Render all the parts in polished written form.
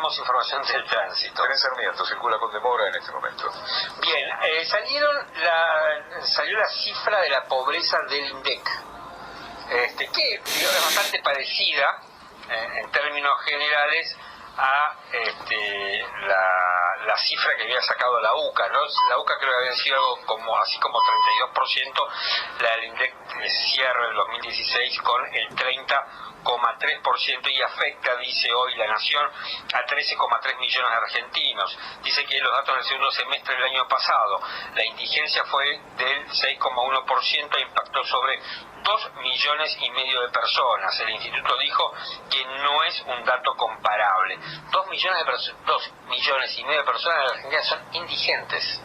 tenemos información del tránsito. En Sarmiento circula con demora en este momento. Bien, salió la cifra de la pobreza del INDEC, que es bastante parecida en términos generales a la cifra que había sacado la UCA, ¿no? La UCA creo que había sido algo como 32%, la del INDEC cierra el 2016 con el 30,3% y afecta, dice hoy La Nación, a 13,3 millones de argentinos. Dice que los datos del segundo semestre del año pasado, la indigencia fue del 6,1% e impactó sobre 2,5 millones de personas. El instituto dijo que no es un dato comparable. 2,5 millones de personas en la Argentina son indigentes.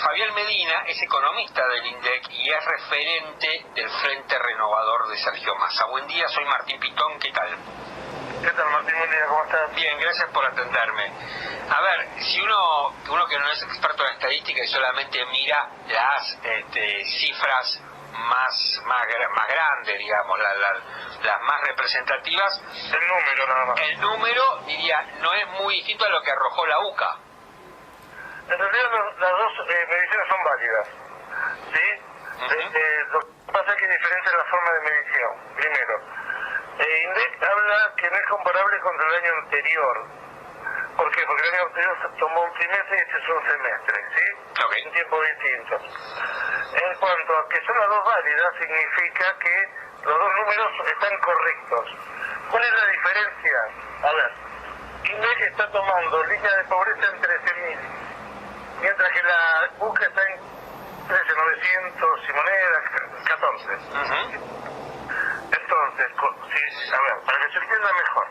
Fabián Medina es economista del INDEC y es referente del Frente Renovador de Sergio Massa. Buen día, soy Martín Pitón, ¿qué tal? ¿Qué tal, Martín? Buen día, ¿cómo estás? Bien, gracias por atenderme. A ver, si uno que no es experto en estadística y solamente mira las cifras más grandes, digamos, las más representativas, el número nada más. El número, diría, no es muy distinto a lo que arrojó la UCA. En realidad las dos mediciones son válidas, ¿sí? Lo que pasa es que hay diferencia en la forma de medición. Primero, INDEC habla que no es comparable contra el año anterior. ¿Por qué? Porque el año anterior se tomó un trimestre y este es un semestre, ¿sí? Okay. Un tiempo distinto. En cuanto a que son las dos válidas, significa que los dos números están correctos. ¿Cuál es la diferencia? A ver, INDEC está tomando línea de pobreza en 13.000, mientras que la UCA está en 13.900 y monedas, 14. Entonces, a ver, para que se entienda mejor,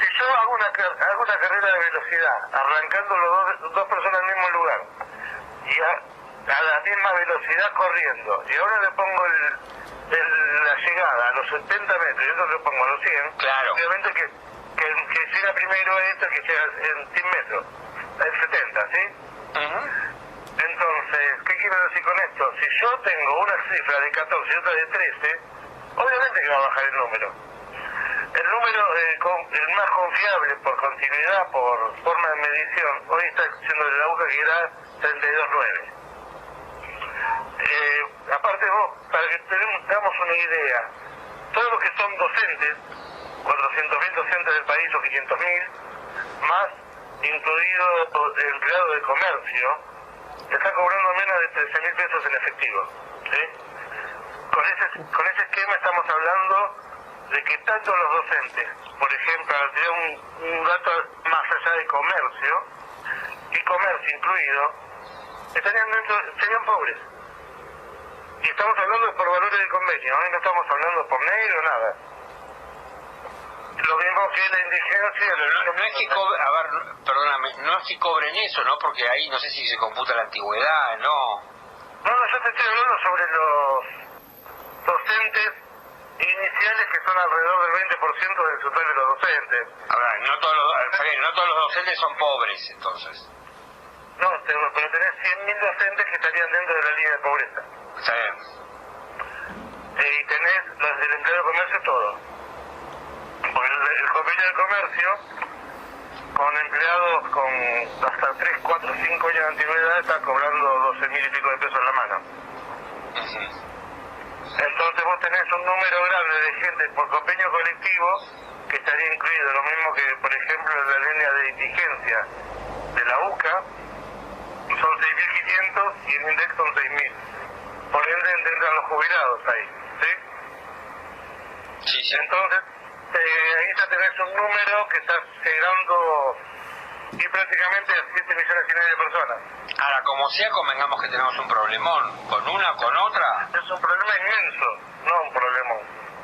si yo hago una carrera de velocidad, arrancando los dos personas en el mismo lugar, y a la misma velocidad corriendo, y ahora le pongo la llegada a los 70 metros y otro le pongo a los 100, claro, obviamente que llega primero esto que llega en 100 metros, en 70, ¿sí? Entonces, ¿qué quiero decir con esto? Si yo tengo una cifra de 14 y otra de 13, obviamente que va a bajar el número. El número el más confiable por continuidad, por forma de medición, hoy está siendo de la UCA, que era 32,9. Aparte vos, para que tengamos una idea, todos los que son docentes, 400.000 docentes del país o 500.000, más incluido el empleado de comercio, está cobrando menos de 13.000 pesos en efectivo, ¿sí? Con ese esquema estamos hablando de que tanto los docentes, por ejemplo, al tener un dato más allá de comercio, y comercio incluido, serían pobres. Y estamos hablando por valores de convenio, no estamos hablando por negro, nada. Lo mismo que la indigencia... Pero no es que perdóname, no es que cobren eso, ¿no? Porque ahí no sé si se computa la antigüedad, ¿no? No, yo te estoy hablando sobre los docentes iniciales, que son alrededor del 20% del total de los docentes. Ahora, no todos los docentes son pobres, entonces. No, pero tenés 100.000 docentes que estarían dentro de la línea de pobreza. Está bien. Y tenés los del empleo de comercio, todo. Porque el convenio de comercio, con empleados con hasta 3, 4, 5 años de antigüedad, está cobrando 12.000 y pico de pesos en la mano. Entonces vos tenés un número grande de gente por convenio colectivo que estaría incluido, lo mismo que, por ejemplo, en la línea de indigencia de la UCA, son 6.500 y el INDEC son 6.000. Por ende entran los jubilados ahí, ¿sí? Sí. Entonces, ahí ya tenés un número que está llegando y prácticamente a 7,5 millones de personas. Ahora, como sea, convengamos que tenemos un problemón, con una o con otra. Es un problema inmenso, no un problemón.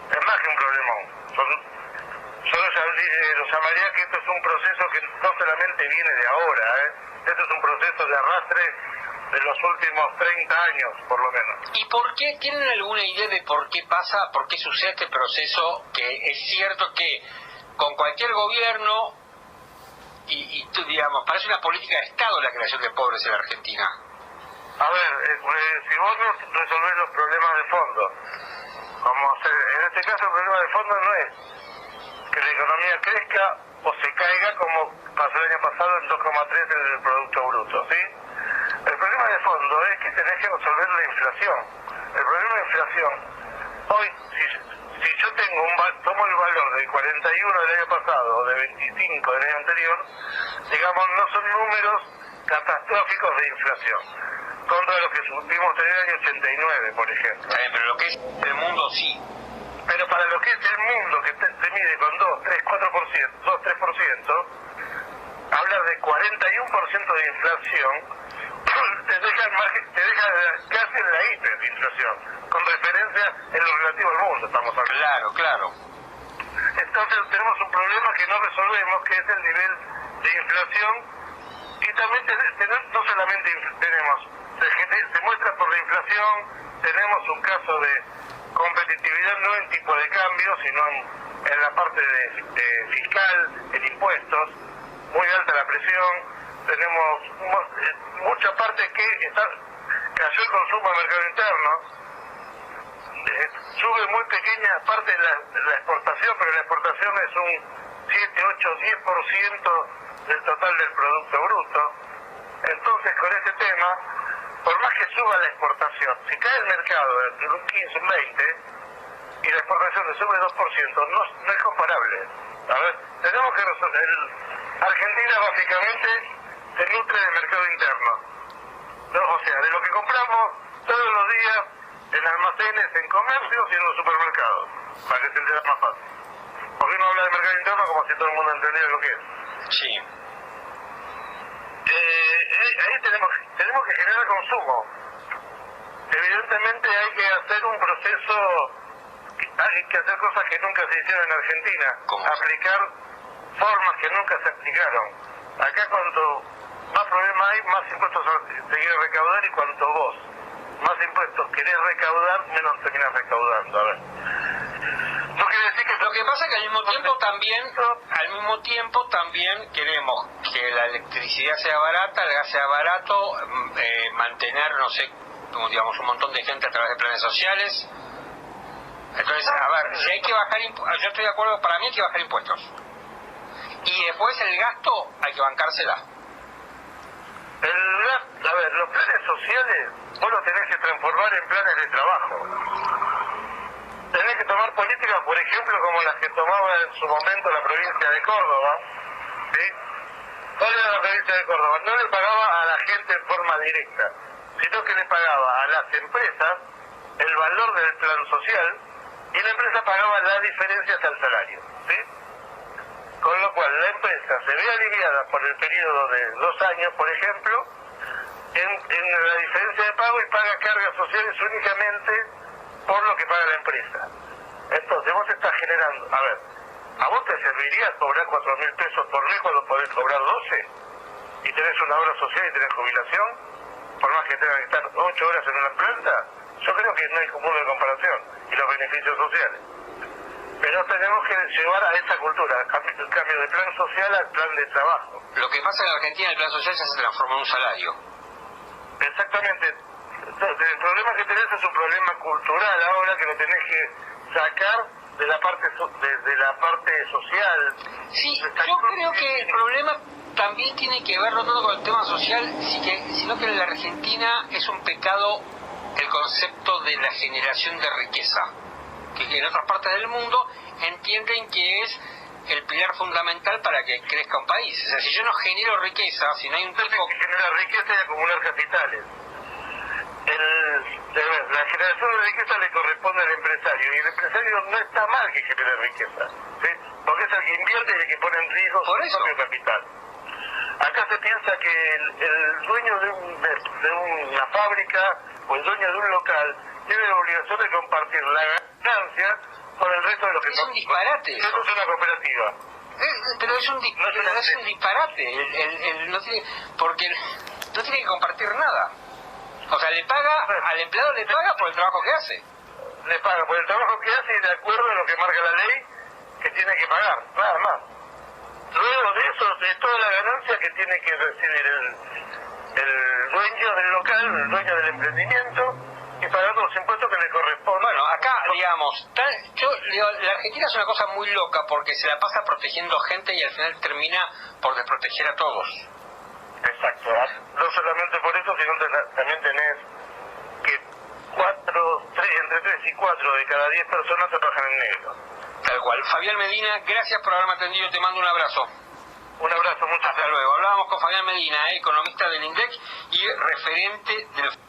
Es más que un problemón. Yo lo llamaría que esto es un proceso que no solamente viene de ahora, Esto es un proceso de arrastre de los últimos 30 años, por lo menos. ¿Y por qué? ¿Tienen alguna idea de por qué pasa, por qué sucede este proceso? Que es cierto que con cualquier gobierno, y tú, digamos, parece una política de Estado la creación de pobres en la Argentina. A ver, si vos no resolvés los problemas de fondo, en este caso el problema de fondo no es que la economía crezca o se caiga como pasó el año pasado en 2,3 del Producto Bruto, ¿sí? El problema de fondo es que tenés que resolver la inflación. El problema de inflación, hoy, si yo tomo el valor del 41 del año pasado o de 25 del año anterior, digamos, no son números catastróficos de inflación, contra lo que supimos tener en el año 89, por ejemplo. Pero lo que es el mundo sí. Pero para lo que es el mundo, que se mide con 2, 3, 4%, 2, 3%, hablar de 41% de inflación te deja casi en la hiperinflación, con referencia en lo relativo al mundo, estamos hablando. Claro. Entonces tenemos un problema que no resolvemos, que es el nivel de inflación, y también no solamente tenemos, se muestra por la inflación, tenemos un caso de competitividad no en tipo de cambio, sino en la parte de fiscal, en impuestos, muy alta la presión, tenemos mucha parte que cayó el consumo al mercado interno, sube muy pequeña parte de la exportación, pero la exportación es un 7, 8, 10% del total del Producto Bruto. Entonces, con este tema, por más que suba la exportación, si cae el mercado entre un 15, un 20, y la exportación le sube 2%, no es comparable. A ver, tenemos que resolver. Argentina básicamente se nutre del mercado interno. ¿No? O sea, de lo que compramos todos los días en almacenes, en comercios y en los supermercados, para que se entienda más fácil. ¿Por qué no habla de mercado interno como si todo el mundo entendiera lo que es? Sí. Ahí tenemos que generar consumo. Evidentemente hay que hacer un proceso, hay que hacer cosas que nunca se hicieron en Argentina. ¿Cómo? Aplicar formas que nunca se aplicaron. Acá cuanto más problemas hay, más impuestos se quiere recaudar, y cuanto vos más impuestos querés recaudar, menos terminás recaudando. A ver. No quiere decir que... Lo que pasa es que al mismo tiempo también queremos que la electricidad sea barata, el gas sea barato, mantener, no sé, digamos, un montón de gente a través de planes sociales. Entonces, a ver, si hay que bajar impuestos, yo estoy de acuerdo, para mí hay que bajar impuestos. Y después el gasto hay que bancársela. A ver, los planes sociales vos los tenés que transformar en planes de trabajo. Tenés que tomar políticas, por ejemplo, como las que tomaba en su momento la provincia de Córdoba, ¿sí? ¿Cuál era la provincia de Córdoba? No le pagaba a la gente en forma directa, sino que le pagaba a las empresas el valor del plan social, y la empresa pagaba la diferencia hasta el salario, ¿sí? Con lo cual la empresa se ve aliviada por el periodo de 2 años, por ejemplo, en la diferencia de pago, y paga cargas sociales únicamente por lo que paga la empresa. Entonces vos estás generando, a ver, ¿a vos te serviría cobrar 4.000 pesos por mes cuando podés cobrar 12? Y tenés una obra social y tenés jubilación, por más que tengas que estar 8 horas en una planta. Yo creo que no hay punto de comparación, y los beneficios sociales. Pero tenemos que llevar a esa cultura, el cambio de plan social al plan de trabajo. Lo que pasa en Argentina, el plan social ya se transformó en un salario. Exactamente. Entonces, el problema que tenés es un problema cultural ahora, que lo tenés que sacar de la parte social. Sí, yo creo que el problema también tiene que ver no tanto con el tema social, sino que en la Argentina es un pecado el concepto de la generación de riqueza, que en otras partes del mundo entienden que es el pilar fundamental para que crezca un país. O sea, si yo no genero riqueza, si no hay un tipo... que generar riqueza y acumular capitales. La generación de riqueza le corresponde al empresario, y el empresario no está mal que genere riqueza, ¿sí? Porque es el que invierte y el que pone en riesgo su propio capital. Acá se piensa que el dueño de una fábrica o el dueño de un local tiene la obligación de compartir la ganancia con el resto de los que Es un disparate. Eso es una cooperativa. Pero es un disparate. Porque no tiene que compartir nada. O sea, al empleado le paga por el trabajo que hace. Le paga por el trabajo que hace y de acuerdo a lo que marca la ley que tiene que pagar, nada más. Luego de eso, de toda la ganancia que tiene que recibir el dueño del local, el dueño del emprendimiento, y pagar los impuestos que le corresponden. Bueno, acá, digamos, la Argentina es una cosa muy loca porque se la pasa protegiendo gente y al final termina por desproteger a todos. Exacto. No solamente por eso, sino también tenés que entre 3 y 4 de cada 10 personas trabajan en negro. Tal cual. Fabián Medina, gracias por haberme atendido, te mando un abrazo. Un abrazo, muchas gracias. Hasta luego. Hablábamos con Fabián Medina, economista del INDEC y referente del